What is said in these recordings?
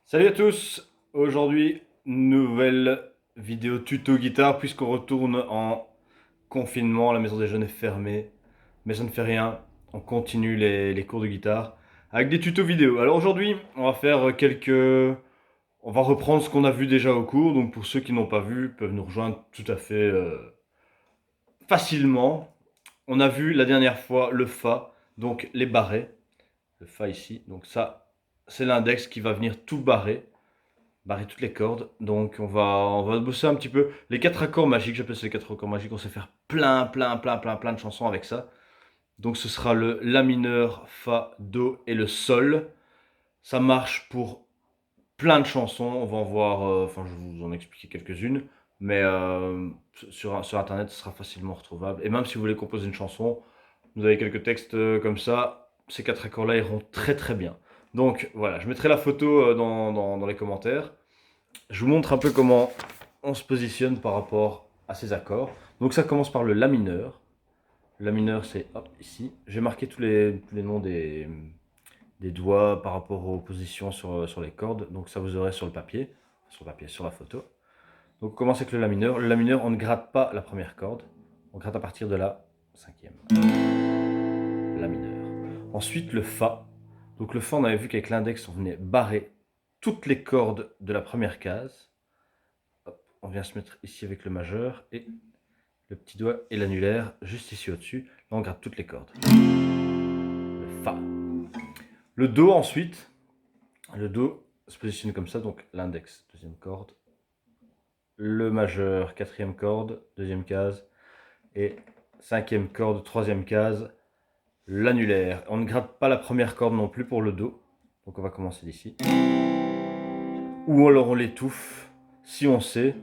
Salut à tous, aujourd'hui nouvelle vidéo tuto guitare puisqu'on retourne en confinement, la maison des jeunes est fermée, mais ça ne fait rien, on continue les cours de guitare avec des tutos vidéo. Alors aujourd'hui on va faire on va reprendre ce qu'on a vu déjà au cours, donc pour ceux qui n'ont pas vu peuvent nous rejoindre tout à fait facilement. On a vu la dernière fois le Fa, donc les barrés, le Fa ici, donc ça c'est l'index qui va venir tout barrer toutes les cordes. Donc on va bosser un petit peu les quatre accords magiques, j'appelle ça les quatre accords magiques, on sait faire plein de chansons avec ça. Donc ce sera le La mineur, Fa, Do et le Sol. Ça marche pour plein de chansons, on va en voir, enfin je vais vous en expliquer quelques-unes, mais sur internet ce sera facilement retrouvable. Et même si vous voulez composer une chanson, vous avez quelques textes comme ça, ces quatre accords-là iront très bien. Donc voilà, je mettrai la photo dans les commentaires. Je vous montre un peu comment on se positionne par rapport à ces accords. Donc ça commence par le La mineur. La mineur c'est hop ici. J'ai marqué tous les noms des doigts par rapport aux positions sur les cordes. Donc ça vous aurez sur le papier, sur la photo. Donc on commence avec le La mineur. Le La mineur, on ne gratte pas la première corde. On gratte à partir de la cinquième. La mineur. Ensuite le Fa. Donc le Fa, on avait vu qu'avec l'index, on venait barrer toutes les cordes de la première case. On vient se mettre ici avec le majeur et le petit doigt et l'annulaire juste ici au-dessus. Là, on gratte toutes les cordes. Le Fa. Le Do ensuite. Le Do se positionne comme ça, donc l'index, deuxième corde. Le majeur, quatrième corde, deuxième case. Et cinquième corde, troisième case, l'annulaire. On ne gratte pas la première corde non plus pour le Do. Donc on va commencer d'ici. Ou alors on l'étouffe, si on sait,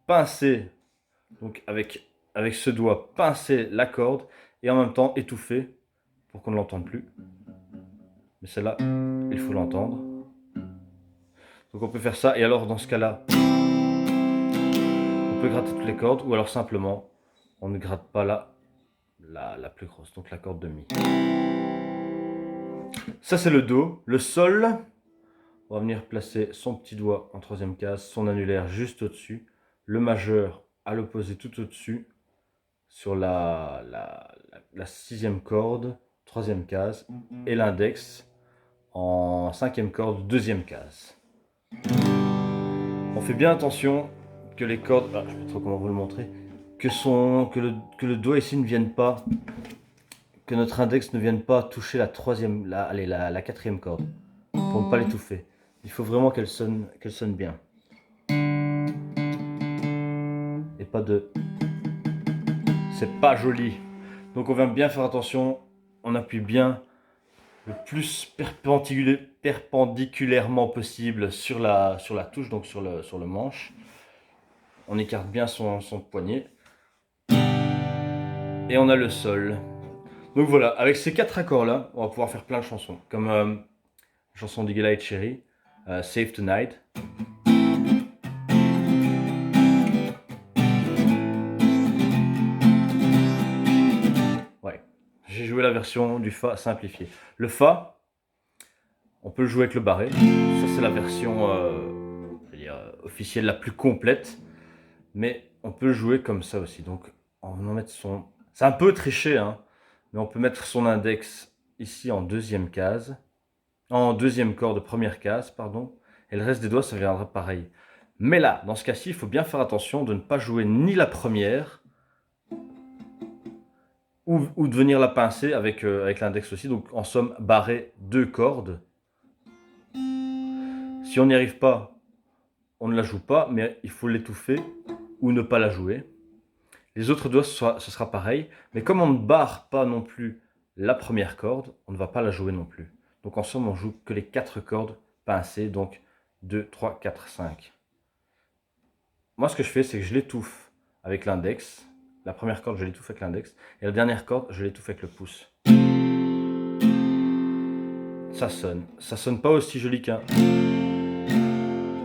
pincer, donc avec ce doigt, pincer la corde et en même temps étouffer pour qu'on ne l'entende plus. Mais celle-là, il faut l'entendre. Donc on peut faire ça, et alors dans ce cas-là, on peut gratter toutes les cordes, ou alors simplement, on ne gratte pas la plus grosse, donc la corde de Mi. Ça c'est le Do. Le Sol, on va venir placer son petit doigt en troisième case, son annulaire juste au-dessus, le majeur à l'opposé tout au-dessus, sur la sixième corde, troisième case, et l'index en cinquième corde, deuxième case. On fait bien attention que les cordes, je ne sais pas trop comment vous le montrer, que le doigt ici ne vienne pas, que notre index ne vienne pas toucher la troisième, la quatrième corde, pour ne pas l'étouffer. Il faut vraiment qu'elle sonne bien. Et pas de... C'est pas joli. Donc on vient bien faire attention, on appuie bien le plus perpendiculairement possible sur la touche, donc sur le manche. On écarte bien son poignet. Et on a le Sol. Donc voilà, avec ces quatre accords-là, on va pouvoir faire plein de chansons. Comme la chanson d'Eagle Eye Cherry, Save Tonight. Ouais, j'ai joué la version du Fa simplifiée. Le Fa, on peut le jouer avec le barré. Ça, c'est la version officielle la plus complète. Mais on peut le jouer comme ça aussi. Donc, on va mettre son... C'est un peu triché, hein, mais on peut mettre son index ici en deuxième case. En deuxième corde, première case, pardon. Et le reste des doigts, ça viendra pareil. Mais là, dans ce cas-ci, il faut bien faire attention de ne pas jouer ni la première, ou de venir la pincer avec l'index aussi. Donc, en somme, barrer deux cordes. Si on n'y arrive pas, on ne la joue pas, mais il faut l'étouffer ou ne pas la jouer. Les autres doigts, ce sera pareil. Mais comme on ne barre pas non plus la première corde, on ne va pas la jouer non plus. Donc en somme, on joue que les quatre cordes pincées. Donc 2, 3, 4, 5. Moi, ce que je fais, c'est que je l'étouffe avec l'index. La première corde, je l'étouffe avec l'index. Et la dernière corde, je l'étouffe avec le pouce. Ça sonne. Ça sonne pas aussi joli qu'un...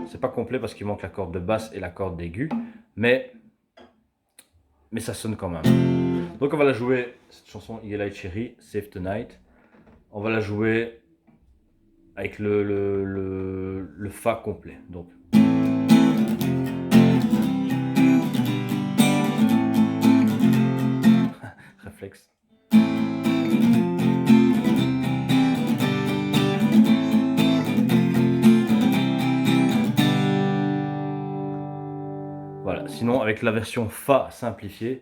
C'est pas complet parce qu'il manque la corde de basse et la corde d'aigu. Mais ça sonne quand même. Donc on va la jouer, cette chanson Eagle Eye Cherry, Save Tonight. On va la jouer avec le Fa complet. Donc. Réflexe. Voilà, sinon avec la version Fa simplifiée.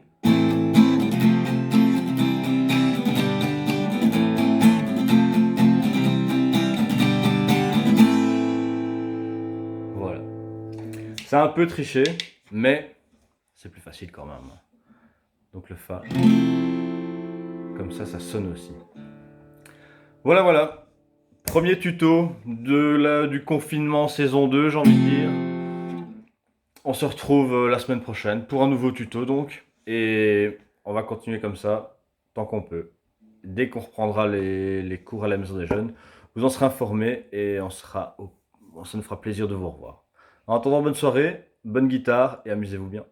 Voilà. C'est un peu triché, mais c'est plus facile quand même. Donc le Fa, comme ça sonne aussi. Voilà, voilà. Premier tuto du confinement saison 2, j'ai envie de dire. On se retrouve la semaine prochaine pour un nouveau tuto donc. Et on va continuer comme ça, tant qu'on peut. Dès qu'on reprendra les cours à la maison des jeunes, vous en serez informés et ça nous fera plaisir de vous revoir. En attendant, bonne soirée, bonne guitare et amusez-vous bien.